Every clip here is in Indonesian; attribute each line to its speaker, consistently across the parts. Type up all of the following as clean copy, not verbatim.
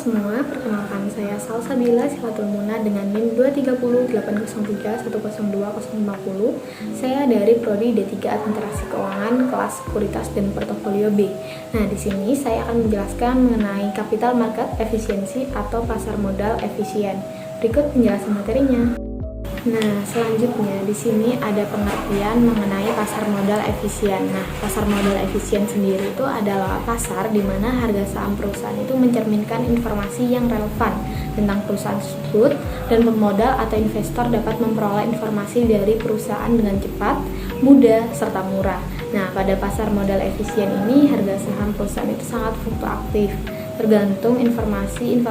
Speaker 1: semua, perkenalkan saya Salsabila Silatul Muna dengan NIM 23080310250. Saya dari Prodi D3 Administrasi Keuangan, kelas Sekuritas dan Portofolio B. Nah, di sini saya akan menjelaskan mengenai capital market efisiensi atau pasar modal efisien. Berikut penjelasan materinya. Nah, selanjutnya di sini ada pengertian mengenai pasar modal efisien. Nah, pasar modal efisien sendiri itu adalah pasar di mana harga saham perusahaan itu mencerminkan informasi yang relevan tentang perusahaan tersebut dan pemodal atau investor dapat memperoleh informasi dari perusahaan dengan cepat, mudah, serta murah. Nah, pada pasar modal efisien ini harga saham perusahaan itu sangat fluktuatif, tergantung informasi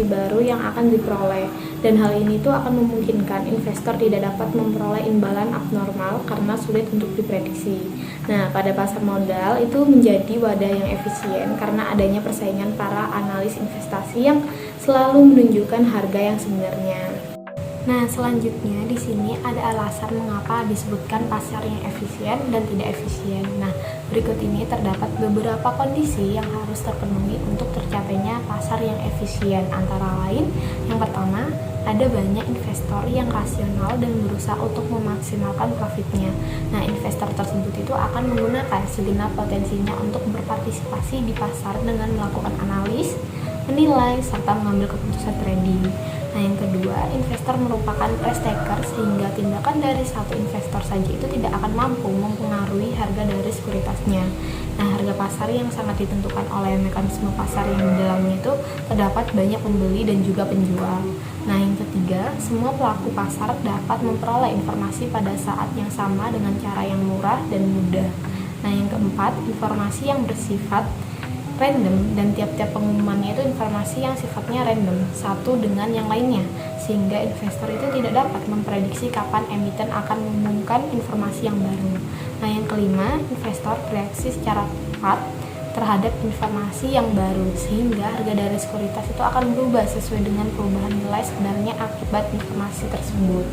Speaker 1: baru yang akan diperoleh, dan hal ini tuh akan memungkinkan investor tidak dapat memperoleh imbalan abnormal karena sulit untuk diprediksi. Nah, pada pasar modal itu menjadi wadah yang efisien karena adanya persaingan para analis investasi yang selalu menunjukkan harga yang sebenarnya. Nah, selanjutnya di sini ada alasan mengapa disebutkan pasar yang efisien dan tidak efisien. Nah, berikut ini terdapat beberapa kondisi yang harus terpenuhi untuk tercapainya pasar yang efisien. Antara lain, yang pertama, ada banyak investor yang rasional dan berusaha untuk memaksimalkan profitnya. Nah, investor tersebut itu akan menggunakan segenap potensinya untuk berpartisipasi di pasar dengan melakukan analis, menilai, serta mengambil keputusan trading. Nah, yang kedua, investor merupakan price taker sehingga tindakan dari satu investor saja itu tidak akan mampu mempengaruhi harga dari sekuritasnya. Nah, harga pasar yang sangat ditentukan oleh mekanisme pasar yang di dalamnya itu terdapat banyak pembeli dan juga penjual. Nah, yang ketiga, semua pelaku pasar dapat memperoleh informasi pada saat yang sama dengan cara yang murah dan mudah. Nah, yang keempat, informasi yang bersifat random dan tiap-tiap pengumumannya itu informasi yang sifatnya random satu dengan yang lainnya, sehingga investor itu tidak dapat memprediksi kapan emiten akan mengumumkan informasi yang baru. Nah, yang kelima, investor bereaksi secara cepat terhadap informasi yang baru, sehingga harga dari sekuritas itu akan berubah sesuai dengan perubahan nilai sebenarnya akibat informasi tersebut.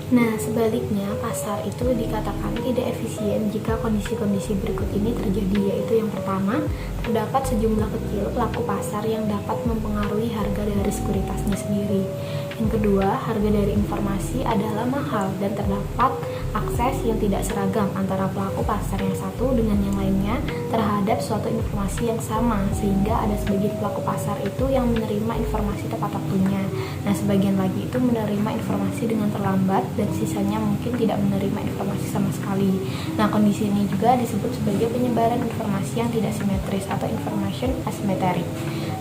Speaker 1: Nah, sebaliknya, pasar itu dikatakan tidak efisien jika kondisi-kondisi berikut ini terjadi, yaitu yang pertama, terdapat sejumlah kecil pelaku pasar yang dapat mempengaruhi harga dari sekuritasnya sendiri. Yang kedua, harga dari informasi adalah mahal dan terdapat akses yang tidak seragam antara pelaku pasar yang satu dengan yang lainnya terhadap suatu informasi yang sama, sehingga ada sebagian pelaku pasar itu yang menerima informasi tepat waktunya. Nah, sebagian lagi itu menerima informasi dengan terlambat dan sisanya mungkin tidak menerima informasi sama sekali. Nah, kondisi ini juga disebut sebagai penyebaran informasi yang tidak simetris atau information asymmetric.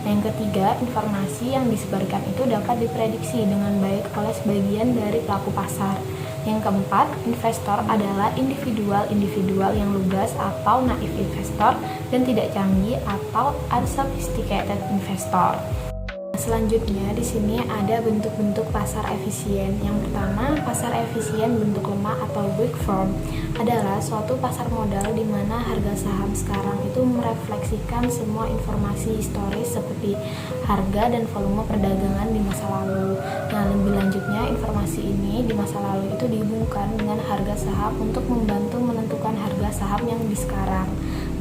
Speaker 1: Nah, yang ketiga, informasi yang disebarkan itu dapat diprediksi dengan baik oleh sebagian dari pelaku pasar. Yang keempat, investor adalah individual yang lugas atau naif investor dan tidak canggih atau unsophisticated investor. Selanjutnya di sini ada bentuk-bentuk pasar efisien. Yang pertama, pasar efisien bentuk lemah atau weak form adalah suatu pasar modal di mana harga saham sekarang itu merefleksikan semua informasi historis seperti harga dan volume perdagangan di masa lalu. Nah, lebih lanjutnya, informasi ini di masa lalu itu dihubungkan dengan harga saham untuk membantu menentukan harga saham yang di sekarang.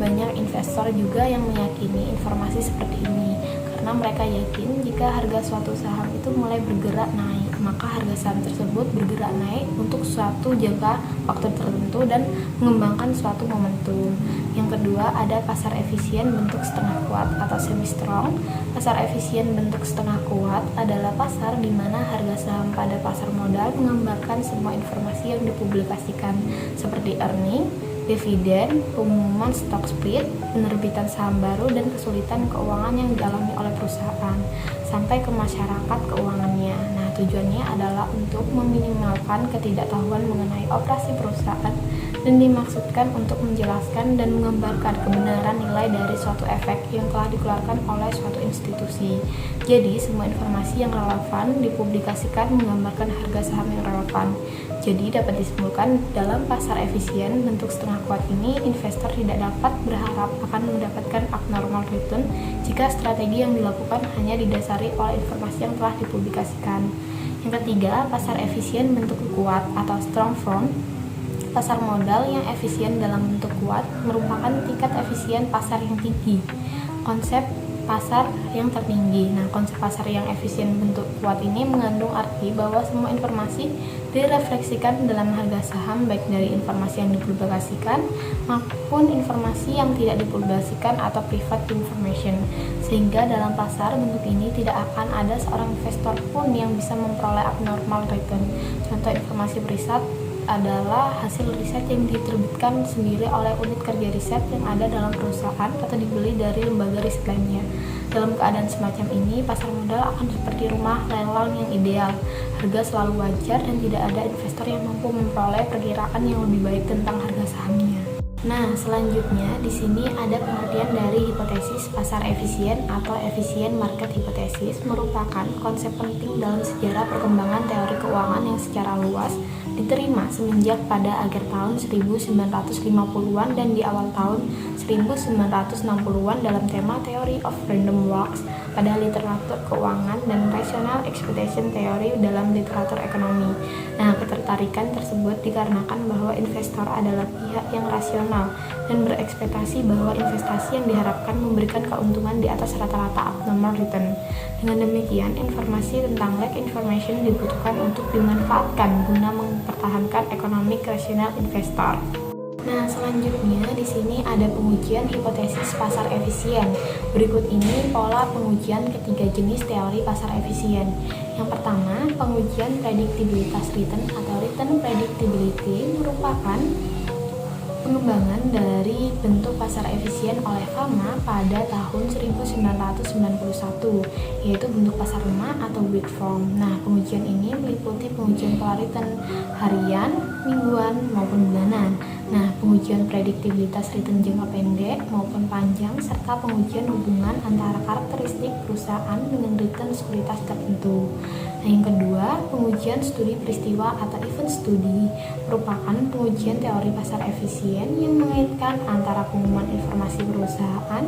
Speaker 1: Banyak investor juga yang meyakini informasi seperti ini karena mereka yakin jika harga suatu saham itu mulai bergerak naik, maka harga saham tersebut bergerak naik untuk suatu jangka waktu tertentu dan mengembangkan suatu momentum. Yang kedua, ada pasar efisien bentuk setengah kuat atau semi strong. Pasar efisien bentuk setengah kuat adalah pasar di mana harga saham pada pasar modal menggambarkan semua informasi yang dipublikasikan seperti earning, dividen, pengumuman stock split, penerbitan saham baru, dan kesulitan keuangan yang dialami oleh perusahaan sampai ke masyarakat keuangannya. Nah, tujuannya adalah untuk meminimalkan ketidaktahuan mengenai operasi perusahaan dan dimaksudkan untuk menjelaskan dan menggambarkan kebenaran nilai dari suatu efek yang telah dikeluarkan oleh suatu institusi. Jadi, semua informasi yang relevan dipublikasikan menggambarkan harga saham yang relevan. Jadi dapat disimpulkan dalam pasar efisien bentuk setengah kuat ini, investor tidak dapat berharap akan mendapatkan abnormal return jika strategi yang dilakukan hanya didasari oleh informasi yang telah dipublikasikan. Yang ketiga, pasar efisien bentuk kuat atau strong form. Pasar modal yang efisien dalam bentuk kuat merupakan tingkat efisien pasar yang tinggi. Konsep pasar yang tertinggi. Nah, konsep pasar yang efisien bentuk kuat ini mengandung arti bahwa semua informasi direfleksikan dalam harga saham, baik dari informasi yang dipublikasikan maupun informasi yang tidak dipublikasikan atau private information. Sehingga dalam pasar bentuk ini tidak akan ada seorang investor pun yang bisa memperoleh abnormal return. Contoh informasi riset adalah hasil riset yang diterbitkan sendiri oleh unit kerja riset yang ada dalam perusahaan atau dibeli dari lembaga riset lainnya. Dalam keadaan semacam ini, pasar modal akan seperti rumah lelang yang ideal. Harga selalu wajar dan tidak ada investor yang mampu memperoleh perkiraan yang lebih baik tentang harga sahamnya. Nah, selanjutnya di sini ada pengertian dari hipotesis pasar efisien atau efisien market hypothesis, merupakan konsep penting dalam sejarah perkembangan teori keuangan yang secara luas diterima semenjak pada akhir tahun 1950-an dan di awal tahun 1960-an dalam tema Theory of Random Walks pada literatur keuangan dan Rational Expectation Theory dalam literatur ekonomi. Nah, ketertarikan tersebut dikarenakan bahwa investor adalah pihak yang rasional dan berekspektasi bahwa investasi yang diharapkan memberikan keuntungan di atas rata-rata abnormal return. Dengan demikian, informasi tentang lack information dibutuhkan untuk dimanfaatkan guna mempertahankan ekonomi rasional investor. Nah, selanjutnya di sini ada pengujian hipotesis pasar efisien. Berikut ini pola pengujian ketiga jenis teori pasar efisien. Yang pertama, pengujian predictibilitas return atau return predictability merupakan pengembangan dari bentuk pasar efisien oleh Fama pada tahun 1991, yaitu bentuk pasar lemah atau weak form. Nah, pengujian ini meliputi pengujian pola return harian, mingguan, maupun bulanan. Nah, pengujian prediktibilitas return jangka pendek maupun panjang, serta pengujian hubungan antara karakteristik perusahaan dengan return sekuritas tertentu. Nah, yang kedua, pengujian studi peristiwa atau event study merupakan pengujian teori pasar efisien yang mengaitkan antara pengumuman informasi perusahaan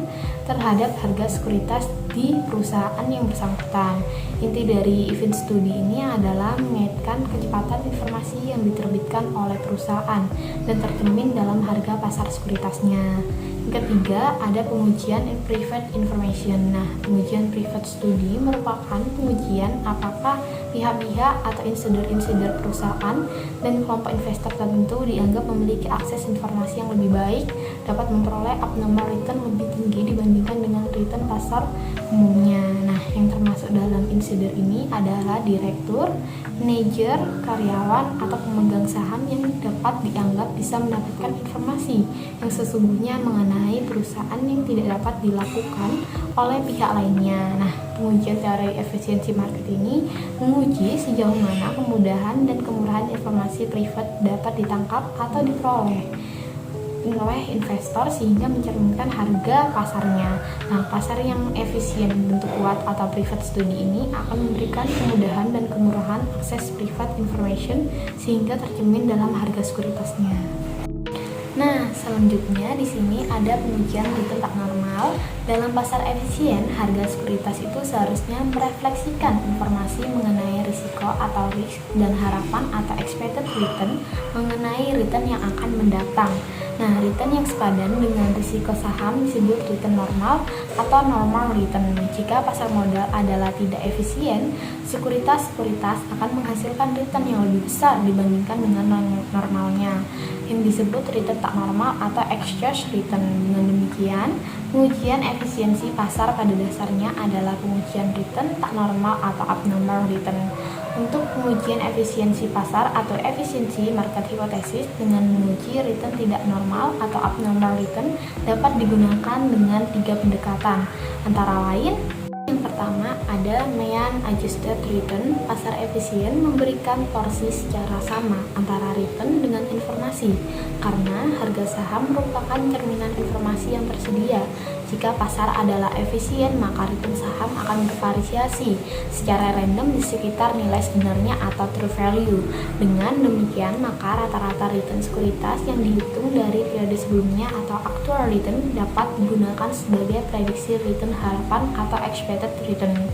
Speaker 1: terhadap harga sekuritas di perusahaan yang bersangkutan. Inti dari event study ini adalah mengaitkan kecepatan informasi yang diterbitkan oleh perusahaan dan tercermin dalam harga pasar sekuritasnya. Yang ketiga, ada pengujian private information. Nah, pengujian private study merupakan pengujian apakah pihak-pihak atau insider perusahaan dan kelompok investor tertentu dianggap memiliki akses informasi yang lebih baik, dapat memperoleh abnormal return lebih tinggi dibandingkan dengan return pasar umumnya. Nah, yang termasuk dalam insider ini adalah direktur, manajer, karyawan, atau pemegang saham yang dapat dianggap bisa mendapatkan informasi yang sesungguhnya mengenai perusahaan yang tidak dapat dilakukan oleh pihak lainnya. Nah, pengujian teori efisiensi market ini menguji sejauh mana kemudahan dan kemurahan informasi privat dapat ditangkap atau diperoleh oleh investor sehingga mencerminkan harga pasarnya. Nah, pasar yang efisien bentuk kuat atau private study ini akan memberikan kemudahan dan kemurahan akses private information sehingga tercermin dalam harga sekuritasnya. Nah, selanjutnya di sini ada pengujian return tak normal. Dalam pasar efisien, harga sekuritas itu seharusnya merefleksikan informasi mengenai risiko atau risk dan harapan atau expected return mengenai return yang akan mendatang. Nah, return yang sepadan dengan risiko saham disebut return normal atau normal return. Jika pasar modal adalah tidak efisien, sekuritas akan menghasilkan return yang lebih besar dibandingkan dengan normalnya, yang disebut return tak normal atau excess return. Dengan demikian, pengujian efisiensi pasar pada dasarnya adalah pengujian return tak normal atau abnormal return. Untuk pengujian efisiensi pasar atau efisiensi market hypothesis dengan menguji return tidak normal atau abnormal return dapat digunakan dengan 3 pendekatan, antara lain: yang pertama ada mean adjusted return. Pasar efisien memberikan porsi secara sama antara return dengan informasi karena harga saham merupakan cerminan informasi yang tersedia. Jika pasar adalah efisien, maka return saham akan bervariasi secara random di sekitar nilai sebenarnya atau true value. Dengan demikian, maka rata-rata return sekuritas yang dihitung dari periode sebelumnya atau actual return dapat digunakan sebagai prediksi return harapan atau expected return.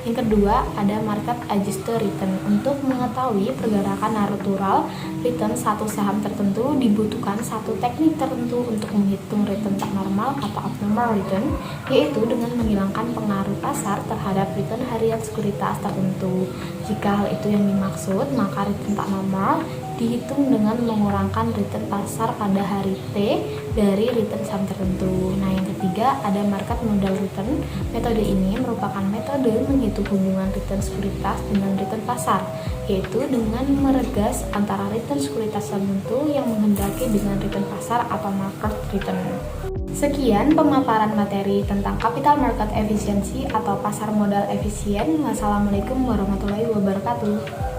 Speaker 1: Yang kedua, ada market adjusted return. Untuk mengetahui pergerakan natural return satu saham tertentu, dibutuhkan satu teknik tertentu untuk menghitung return tak normal atau abnormal return, yaitu dengan menghilangkan pengaruh pasar terhadap return harian sekuritas tertentu. Jika hal itu yang dimaksud, maka return tak normal dihitung dengan mengurangkan return pasar pada hari T dari return saham tertentu. Nah, yang ketiga ada market modal return. Metode ini merupakan metode menghitung hubungan return sekuritas dengan return pasar, yaitu dengan meregas antara return sekuritas tertentu yang menghendaki dengan return pasar atau market return. Sekian pemaparan materi tentang capital market efficiency atau pasar modal efisien. Wassalamualaikum warahmatullahi wabarakatuh.